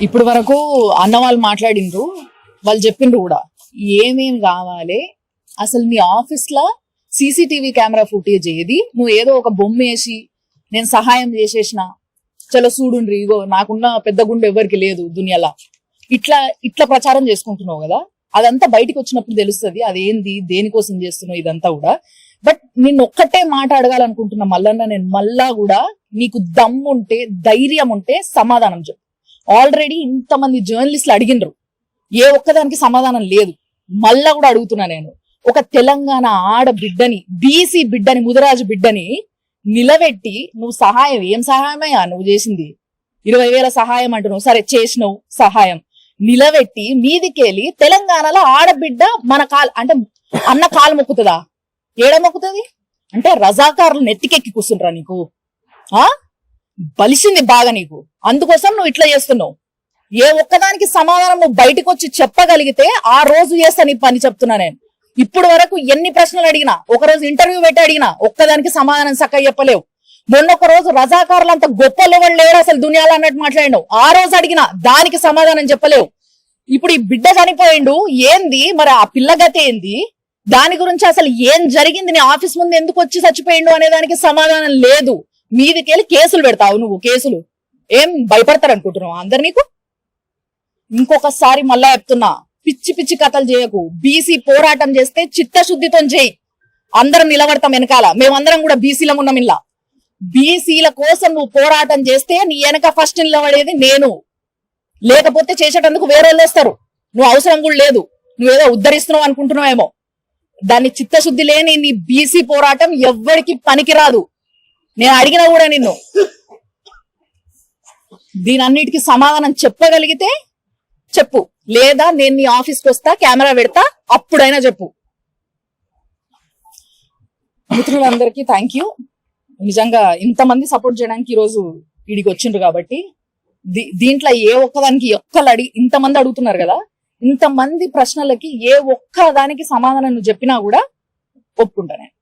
ఇప్పుడు వరకు అన్న వాళ్ళు మాట్లాడిండ్రు, వాళ్ళు చెప్పిండ్రు కూడా ఏమేం కావాలి. అసలు నీ ఆఫీస్ లా సీసీటీవీ కెమెరా ఫుటేజ్ ఏది? నువ్వు ఏదో ఒక బొమ్మ వేసి నేను సహాయం చేసేసిన చలో చూడుండ్రి, ఇగో నాకున్న పెద్ద గుండె ఎవరికి లేదు దునియాలా, ఇట్లా ఇట్లా ప్రచారం చేసుకుంటున్నావు కదా. అదంతా బయటకు వచ్చినప్పుడు తెలుస్తుంది అదేంది, దేనికోసం చేస్తున్నావు ఇదంతా కూడా. బట్ నిన్ను ఒక్కటే మాట అడగాలనుకుంటున్నా మల్లన్న, నేను మళ్ళా కూడా నీకు దమ్ముంటే ధైర్యం ఉంటే సమాధానం చెప్పు. ఆల్రెడీ ఇంతమంది జర్నలిస్టులు అడిగినరు, ఏ ఒక్కదానికి సమాధానం లేదు. మళ్ళా కూడా అడుగుతున్నా నేను, ఒక తెలంగాణ ఆడబిడ్డని, బీసీ బిడ్డని, ముదిరాజు బిడ్డని నిలబెట్టి నువ్వు సహాయం, ఏం సహాయమయ్యా నువ్వు చేసింది? 20,000 సహాయం అంటున్నావు, సరే చేసినావు సహాయం. నిలబెట్టి మీదికెళ్ళి తెలంగాణలో ఆడబిడ్డ మన అంటే అన్న కాలు మొక్కుతుందా? ఏడ మొక్కుతుంది? అంటే రజాకారులు నెత్తికెక్కి కూర్చుంటారా నీకు? బలిసింది బాగా నీకు, అందుకోసం నువ్వు ఇట్లా చేస్తున్నావు. ఏ ఒక్కదానికి సమాధానం నువ్వు బయటకు వచ్చి చెప్పగలిగితే ఆ రోజు చేస్తా నీ పని. చెప్తున్నా నేను, ఇప్పుడు వరకు ఎన్ని ప్రశ్నలు అడిగినా, ఒకరోజు ఇంటర్వ్యూ పెట్టి అడిగినా ఒక్కదానికి సమాధానం చక్కగా చెప్పలేవు. మొన్నొక రోజు రజాకారులు అంత గొప్ప లెవెల్ లేడు అసలు దునియాలో అన్నట్టు మాట్లాడినావు, ఆ రోజు అడిగినా దానికి సమాధానం చెప్పలేవు. ఇప్పుడు ఈ బిడ్డ చనిపోయిండు, ఏంది మరి ఆ పిల్లగతి ఏంది, దాని గురించి అసలు ఏం జరిగింది, నీ ఆఫీస్ ముందు ఎందుకు వచ్చి చచ్చిపోయిండు అనే దానికి సమాధానం లేదు. మీదికెళ్ళి కేసులు పెడతావు నువ్వు. కేసులు ఏం భయపడతారు అనుకుంటున్నావు అందరు నీకు? ఇంకొకసారి మళ్ళా చెప్తున్నా, పిచ్చి పిచ్చి కథలు చేయకు. బీసీ పోరాటం చేస్తే చిత్తశుద్ధితో చేయి, అందరం నిలబడతాం వెనకాల. మేమందరం కూడా బీసీలం ఉన్నాం. ఇలా బీసీల కోసం నువ్వు పోరాటం చేస్తే నీ వెనక ఫస్ట్ నిలబడేది నేను, లేకపోతే చేసేటందుకు వేరే వాళ్ళు వస్తారు. నువ్వు అవసరం కూడా లేదు, నువ్వేదో ఉద్ధరిస్తున్నావు అనుకుంటున్నావేమో. దాన్ని చిత్తశుద్ధి లేని నీ బీసీ పోరాటం ఎవ్వడికి పనికిరాదు. నేను అడిగినా కూడా నిన్ను, దీని అన్నిటికీ సమాధానం చెప్పగలిగితే చెప్పు, లేదా నేను నీ ఆఫీస్కి వస్తా, కెమెరా పెడతా, అప్పుడైనా చెప్పు. మిత్రులందరికీ థ్యాంక్ యూ. నిజంగా ఇంతమంది సపోర్ట్ చేయడానికి ఈరోజు వీడికి వచ్చిండ్రు కాబట్టి. దీంట్లో ఏ ఒక్కదానికి ఇంతమంది అడుగుతున్నారు కదా, ఇంతమంది ప్రశ్నలకి ఏ ఒక్క దానికి సమాధానం నువ్వు చెప్పినా కూడా ఒప్పుకుంటా నేను.